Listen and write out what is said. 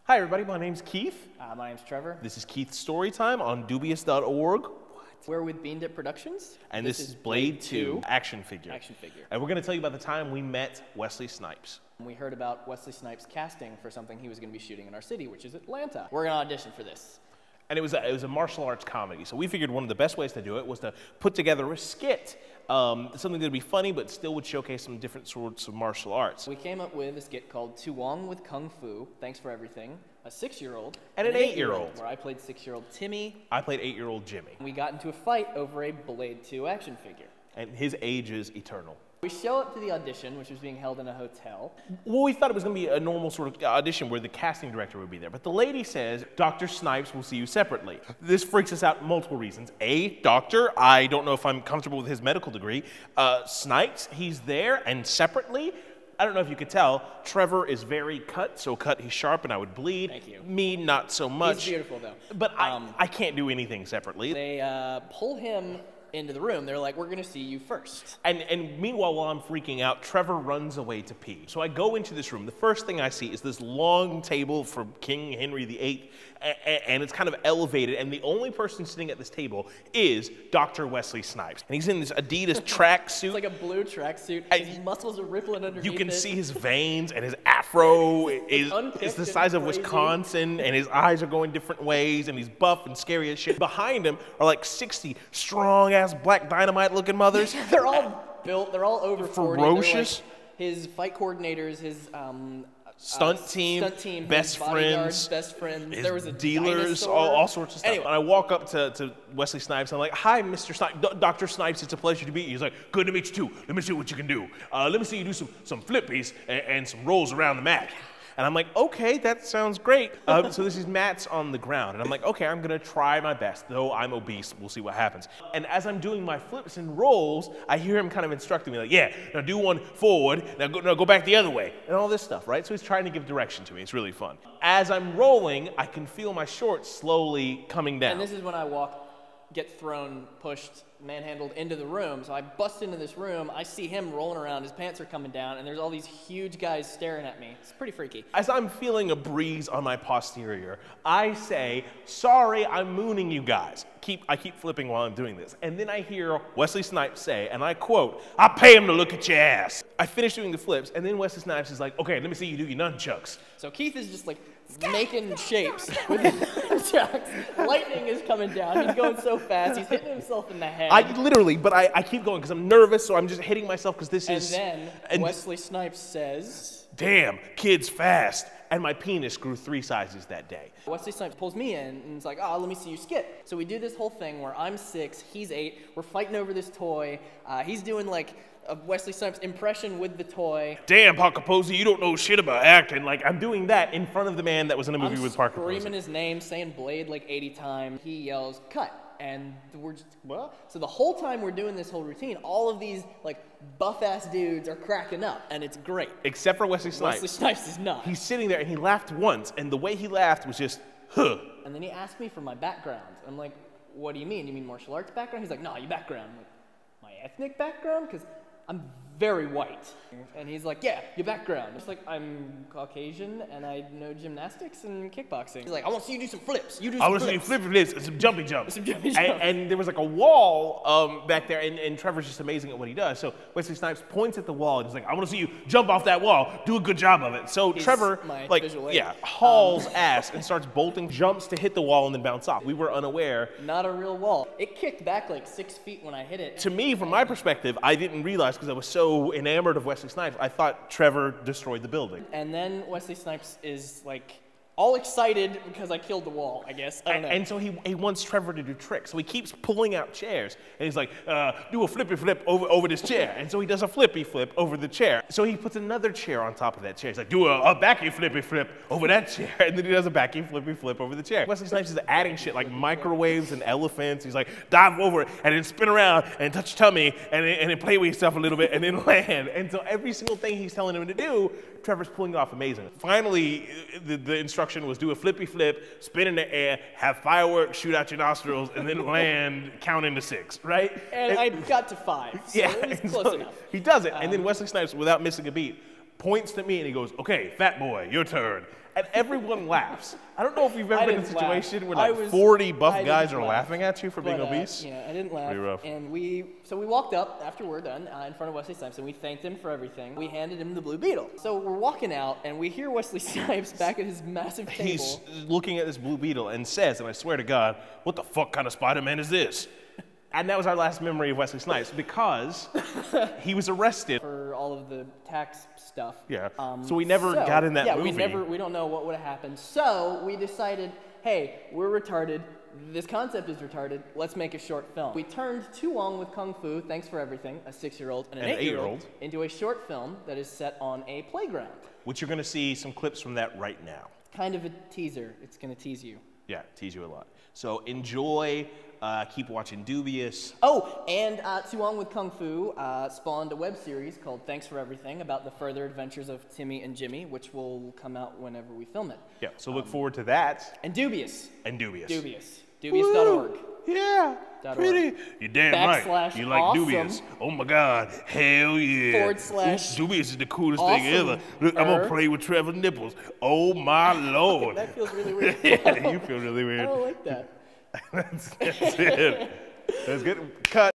Hi everybody, my name's Keith. My name's Trevor. This is Keith's Storytime on dubious.org. We're with Bean Dip Productions. And this is Blade 2 action figure. Action figure. And we're going to tell you about the time we met Wesley Snipes. We heard about Wesley Snipes casting for something he was going to be shooting in our city, which is Atlanta. We're going to audition for this. And it was a martial arts comedy. So we figured one of the best ways to do it was to put together a skit. Something that would be funny, but still would showcase some different sorts of martial arts. We came up with a skit called To Wong with Kung Fu, Thanks for Everything, a 6-year-old, and an 8-year-old. Where I played 6-year-old Timmy. I played 8-year-old Jimmy. We got into a fight over a Blade 2 action figure. And his age is eternal. We show up to the audition, which was being held in a hotel. Well, we thought it was going to be a normal sort of audition where the casting director would be there. But the lady says, Dr. Snipes will see you separately. This freaks us out for multiple reasons. A, doctor, I don't know if I'm comfortable with his medical degree. Snipes, he's there, and separately, I don't know if you could tell, Trevor is very cut, so cut he's sharp and I would bleed. Thank you. Me, not so much. He's beautiful, though. But I can't do anything separately. They pull him into the room. They're like, we're going to see you first. And meanwhile, while I'm freaking out, Trevor runs away to pee. So I go into this room. The first thing I see is this long table for King Henry VIII, and it's kind of elevated, and the only person sitting at this table is Dr. Wesley Snipes. And he's in this Adidas tracksuit. It's like a blue tracksuit. His muscles are rippling underneath. You can see his veins, and his afro is the size of Wisconsin, and his eyes are going different ways, and he's buff and scary as shit. Behind him are like 60 strong-ass Black Dynamite looking mothers. They're all built, they're all over 40. Ferocious. Like his fight coordinators, his stunt team, best friends, there was a dealers, all sorts of stuff. Anyway. And I walk up to Wesley Snipes, and I'm like, hi, Mr. Snipes, Dr. Snipes, it's a pleasure to meet you. He's like, good to meet you too. Let me see what you can do. Let me see you do some flippies and some rolls around the mat. And I'm like, okay, that sounds great. So this is mats on the ground. And I'm like, okay, I'm gonna try my best. Though I'm obese, we'll see what happens. And as I'm doing my flips and rolls, I hear him kind of instructing me like, yeah, now do one forward, now go back the other way, and all this stuff, right? So he's trying to give direction to me. It's really fun. As I'm rolling, I can feel my shorts slowly coming down. And this is when I get thrown, pushed, manhandled into the room. So I bust into this room, I see him rolling around, his pants are coming down, and there's all these huge guys staring at me. It's pretty freaky. As I'm feeling a breeze on my posterior, I say, sorry, I'm mooning you guys. I keep flipping while I'm doing this. And then I hear Wesley Snipes say, and I quote, I pay him to look at your ass. I finish doing the flips, and then Wesley Snipes is like, okay, let me see you do your nunchucks. So Keith is just like making shapes with his nunchucks. Lightning is coming down. He's going so fast. He's hitting himself in the head. But I keep going because I'm nervous, so I'm just hitting myself because this is... And then Wesley Snipes says... Damn, kid's fast. And my penis grew 3 sizes that day. Wesley Snipes pulls me in and is like, oh, let me see you skit. So we do this whole thing where I'm 6, he's 8, we're fighting over this toy. He's doing like a Wesley Snipes impression with the toy. Damn, Parker Posey, you don't know shit about acting. Like, I'm doing that in front of the man that was in a movie with Parker Posey. I'm screaming his name, saying Blade like 80 times. He yells, cut. And we're just, what? So the whole time we're doing this whole routine, all of these like buff-ass dudes are cracking up, and it's great. Except for Wesley Snipes. Wesley Snipes is not. He's sitting there, and he laughed once, and the way he laughed was just, huh. And then he asked me for my background. I'm like, what do you mean? You mean martial arts background? He's like, no, your background. I'm like, my ethnic background? Because I'm very white. And he's like, yeah, your background. It's like, I'm Caucasian, and I know gymnastics and kickboxing. He's like, I want to see you do some flips. You do some flips. I want to see you flip flips and some jumpy jumps. And there was like a wall back there, and Trevor's just amazing at what he does. So Wesley Snipes points at the wall, and he's like, I want to see you jump off that wall. Do a good job of it. So Trevor, hauls ass and starts bolting, jumps to hit the wall, and then bounce off. We were unaware. Not a real wall. It kicked back like 6 feet when I hit it. To me, from my perspective, I didn't realize because I was so enamored of Wesley Snipes, I thought Trevor destroyed the building. And then Wesley Snipes is like all excited because I killed the wall, I guess. I don't know. And so he wants Trevor to do tricks. So he keeps pulling out chairs. And he's like, do a flippy flip over this chair. And so he does a flippy flip over the chair. So he puts another chair on top of that chair. He's like, do a backy flippy flip over that chair. And then he does a backy flippy flip over the chair. Wesley Snipes is adding shit like microwaves and elephants. He's like, dive over it and then spin around and touch your tummy and then play with yourself a little bit and then land. And so every single thing he's telling him to do, Trevor's pulling it off amazing. Finally, the instruction was do a flippy flip, spin in the air, have fireworks shoot out your nostrils, and then land, counting to 6, right? And I got to 5, so it was close enough. He does it, and then Wesley Snipes, without missing a beat, points to me and he goes, okay, fat boy, your turn. And everyone laughs. I don't know if you've ever been in a situation where like 40 buff guys are laughing at you for being obese. Yeah, I didn't laugh. Pretty rough. And we walked up after we're done in front of Wesley Snipes and we thanked him for everything. We handed him the Blue Beetle. So we're walking out and we hear Wesley Snipes back at his massive table. He's looking at this Blue Beetle and says, and I swear to God, what the fuck kind of Spider-Man is this? And that was our last memory of Wesley Snipes because he was arrested for all of the tax stuff. Yeah. So we never got in that movie. Yeah, we don't know what would have happened. So we decided, hey, we're retarded. This concept is retarded. Let's make a short film. We turned To Wong with Kung Fu, Thanks for Everything, a 6-year-old and an 8-year-old, into a short film that is set on a playground. Which you're going to see some clips from that right now. Kind of a teaser. It's going to tease you. Yeah, tease you a lot. So enjoy. Keep watching Dubious. Oh, and To Wong with Kung Fu spawned a web series called Thanks for Everything about the further adventures of Timmy and Jimmy, which will come out whenever we film it. Yeah, so look forward to that. And Dubious. Dubious. Dubious.org. Yeah, pretty. You're damn right. You like awesome. Dubious. Oh my God, hell yeah. / Dubious is the coolest thing ever. Look, I'm gonna play with Trevor Nipples. Oh my Lord. That feels really weird. Yeah, you feel really weird. I don't like that. That's it. That's good. Cut.